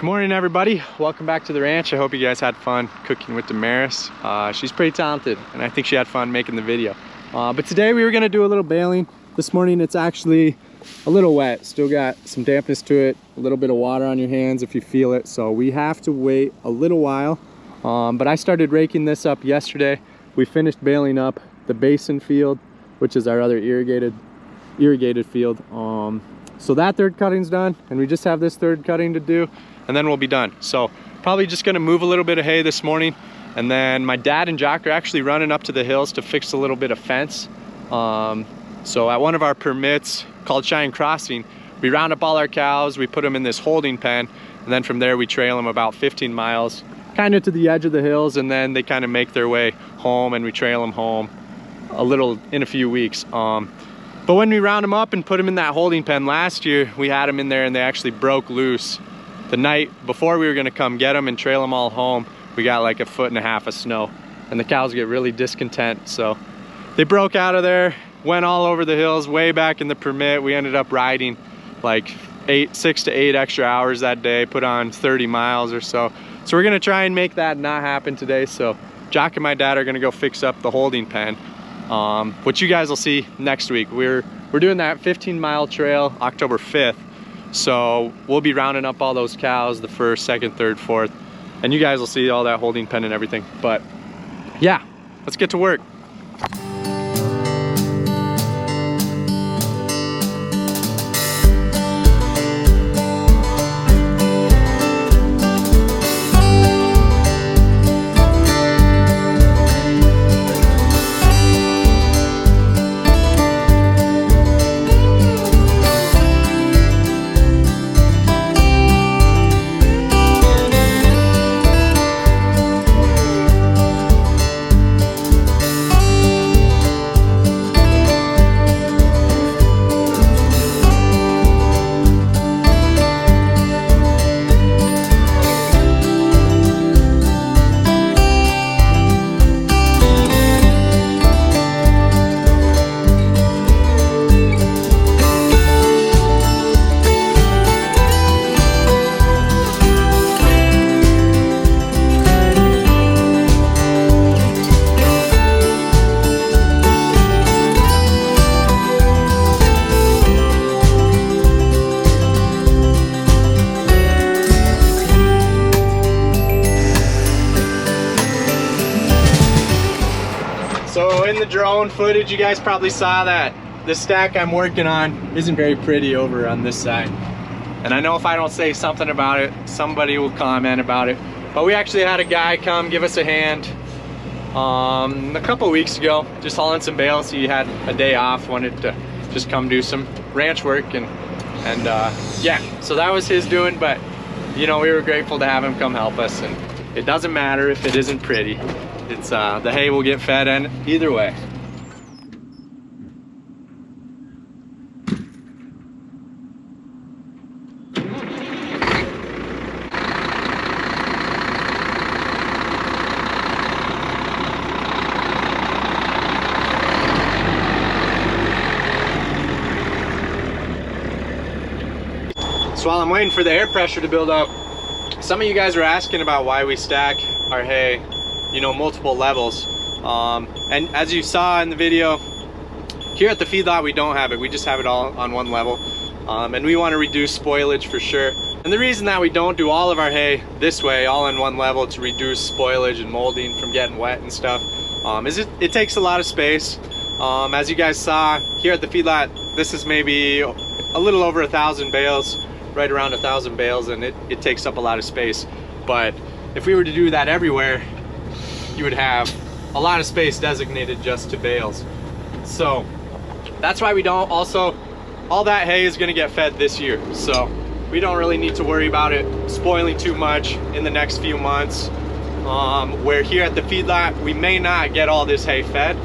Good morning, everybody. Welcome back to the ranch. I hope you guys had fun cooking with Damaris. She's pretty talented, and I think she had fun making the video. But today we were gonna do a little bailing. This morning it's actually a little wet. Still got some dampness to it, a little bit of water on your hands if you feel it. So we have to wait a little while. But I started raking this up yesterday. We finished bailing up the basin field, which is our other irrigated field. So that third cutting's done, and we just have this third cutting to do, and then we'll be done. So probably just gonna move a little bit of hay this morning, and then my dad and Jaques are actually running up to the hills to fix a little bit of fence. So at one of our permits called Cheyenne Crossing, we round up all our cows, we put them in this holding pen, and then from there we trail them about 15 miles, kind of to the edge of the hills, and then they kind of make their way home, and we trail them home in a few weeks. But when we round them up and put them in that holding pen last year, we had them in there and they actually broke loose. The night before we were gonna come get them and trail them all home, we got like 1.5 feet of snow, and the cows get really discontent. So they broke out of there, went all over the hills, way back in the permit. We ended up riding like 6 to 8 extra hours that day, put on 30 miles or so. So we're gonna try and make that not happen today. So Jaques and my dad are gonna go fix up the holding pen, which you guys will see next week. We're doing that 15-mile trail October 5th. So we'll be rounding up all those cows, the 1st, 2nd, 3rd, 4th, and you guys will see all that holding pen and everything. But yeah, let's get to work. So in the drone footage, you guys probably saw that the stack I'm working on isn't very pretty over on this side. And I know if I don't say something about it, somebody will comment about it. But we actually had a guy come give us a hand a couple weeks ago, just hauling some bales. He had a day off, wanted to just come do some ranch work, and yeah, so that was his doing. But you know, we were grateful to have him come help us, and it doesn't matter if it isn't pretty. It's the hay will get fed in either way. So while I'm waiting for the air pressure to build up, some of you guys were asking about why we stack our hay, you know, multiple levels. And as you saw in the video, here at the feedlot we don't have it. We just have it all on one level. And we want to reduce spoilage for sure. And the reason that we don't do all of our hay this way, all in one level, to reduce spoilage and molding from getting wet and stuff, is it takes a lot of space. As you guys saw here at the feedlot, this is maybe a little over 1,000 bales, right around 1,000 bales, and it takes up a lot of space. But if we were to do that everywhere, you would have a lot of space designated just to bales. So that's why we don't. Also, all that hay is going to get fed this year, so we don't really need to worry about it spoiling too much in the next few months. Where here at the feedlot we may not get all this hay fed,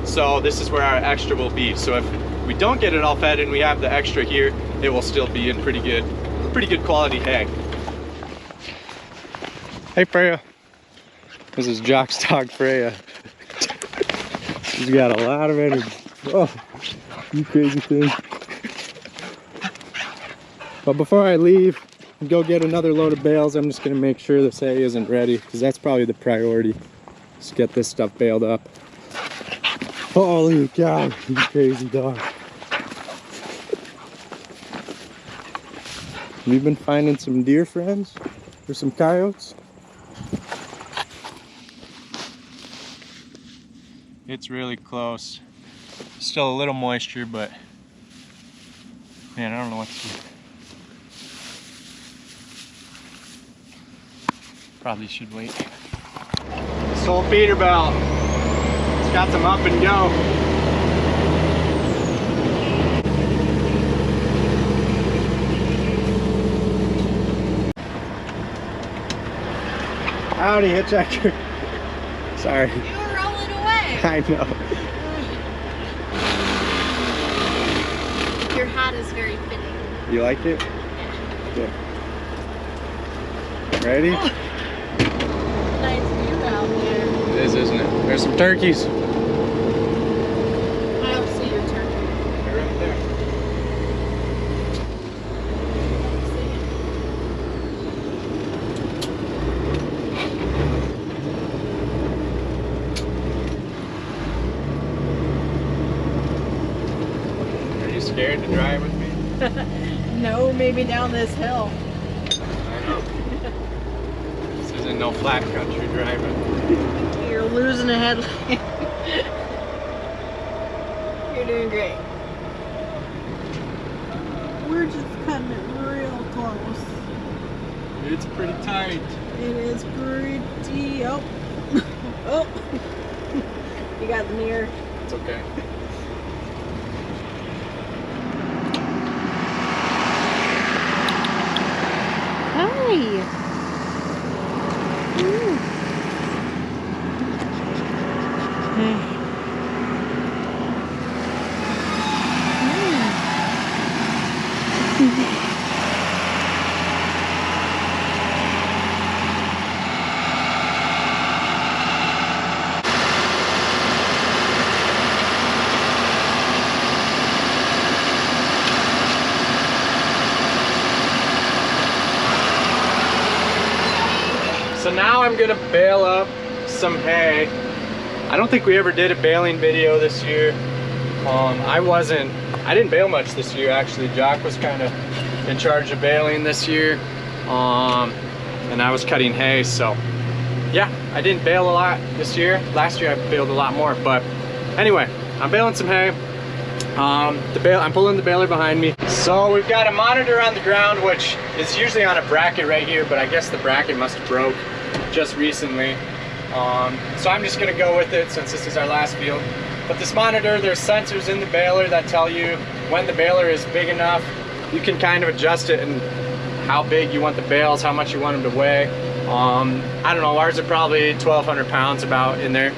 so this is where our extra will be. So if we don't get it all fed and we have the extra here, it will still be in pretty good quality hay. Hey Freya. This is Jaques' dog Freya. She's got a lot of energy. Oh, you crazy thing. But before I leave, and go get another load of bales. I'm just gonna make sure this hay isn't ready, because that's probably the priority. Just get this stuff baled up. Holy cow, you crazy dog. We've been finding some deer friends or some coyotes. It's really close. Still a little moisture, but man, I don't know what to do. Probably should wait. This whole feeder belt, it's got some up and go. Howdy, hitchhiker. Sorry. You were rolling away. I know. Your hat is very fitting. You like it? Yeah. Ready? Oh. Nice view out there. It is, isn't it? There's some turkeys. I don't see your turkey. They're right there. Are you scared to drive with me? No, maybe down this hill. I know. This isn't no flat country driving. You're losing a headlight. You're doing great. We're just cutting it real close. It's pretty tight. It is pretty. Oh. Oh. You got the mirror. It's okay. Hi. So now I'm gonna bale up some hay. I don't think we ever did a baling video this year. I didn't bale much this year actually. Jaques was kind of in charge of baling this year. And I was cutting hay, so yeah, I didn't bale a lot this year. Last year I baled a lot more, but anyway, I'm baling some hay. I'm pulling the baler behind me. So we've got a monitor on the ground, which is usually on a bracket right here, but I guess the bracket must have broke just recently. So I'm just gonna go with it since this is our last field. But this monitor, there's sensors in the baler that tell you when the baler is big enough. You can kind of adjust it and how big you want the bales, how much you want them to weigh. I don't know, ours are probably 1,200 pounds about in there.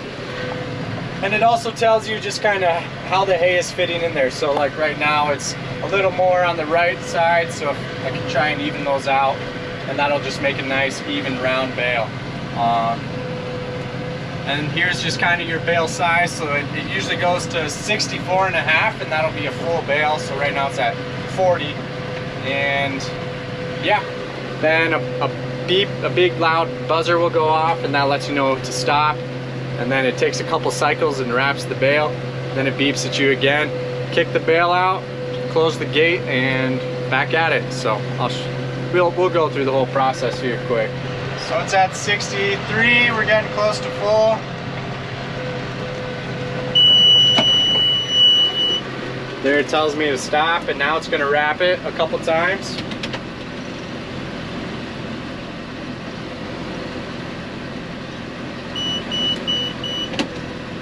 And it also tells you just kind of how the hay is fitting in there. So like right now it's a little more on the right side, so if I can try and even those out, and that'll just make a nice even round bale. And here's just kind of your bale size. So it usually goes to 64.5, and that'll be a full bale. So right now it's at 40. And yeah, then a beep, a big loud buzzer will go off, and that lets you know to stop. And then it takes a couple cycles and wraps the bale. Then it beeps at you again. Kick the bale out, close the gate, and back at it. So we'll go through the whole process here quick. So it's at 63, we're getting close to full. There it tells me to stop, and now it's gonna wrap it a couple times.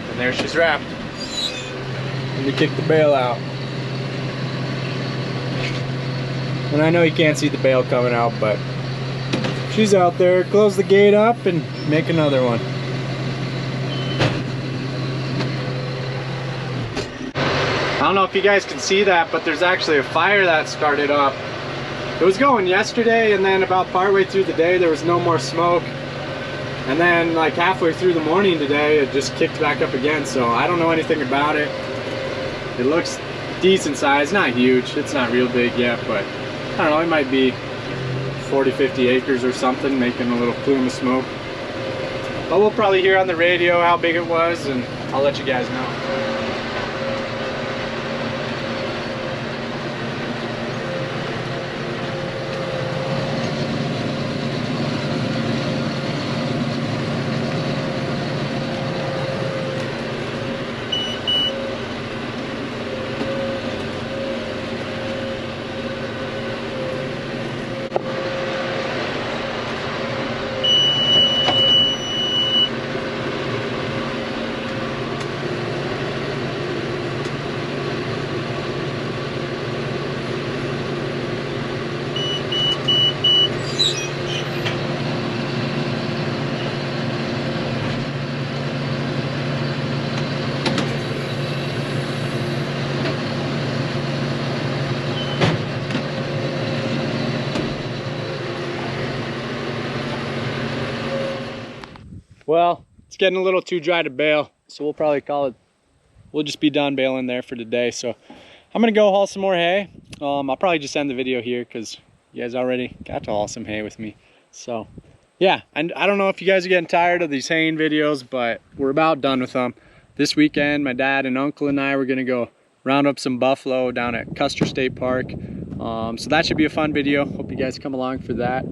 And there she's wrapped. And we kick the bale out. And I know you can't see the bale coming out, but she's out there. Close the gate up and make another one. I don't know if you guys can see that, but there's actually a fire that started up. It was going yesterday, and then about partway through the day there was no more smoke. And then like halfway through the morning today, it just kicked back up again. So I don't know anything about it. It looks decent size, not huge. It's not real big yet, but I don't know, it might be 40, 50 acres or something, making a little plume of smoke. But we'll probably hear on the radio how big it was, and I'll let you guys know. Well, it's getting a little too dry to bale, so we'll probably call it, we'll just be done baling there for today. So I'm gonna go haul some more hay. I'll probably just end the video here because you guys already got to haul some hay with me. So yeah, and I don't know if you guys are getting tired of these haying videos, but we're about done with them. This weekend, my dad and uncle and I were gonna go round up some buffalo down at Custer State Park. So that should be a fun video. Hope you guys come along for that.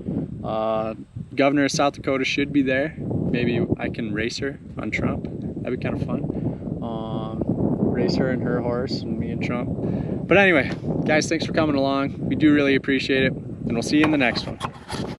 Governor of South Dakota should be there. Maybe I can race her on Trump. That'd be kind of fun. Race her and her horse and me and Trump. But anyway, guys, thanks for coming along. We do really appreciate it, and we'll see you in the next one.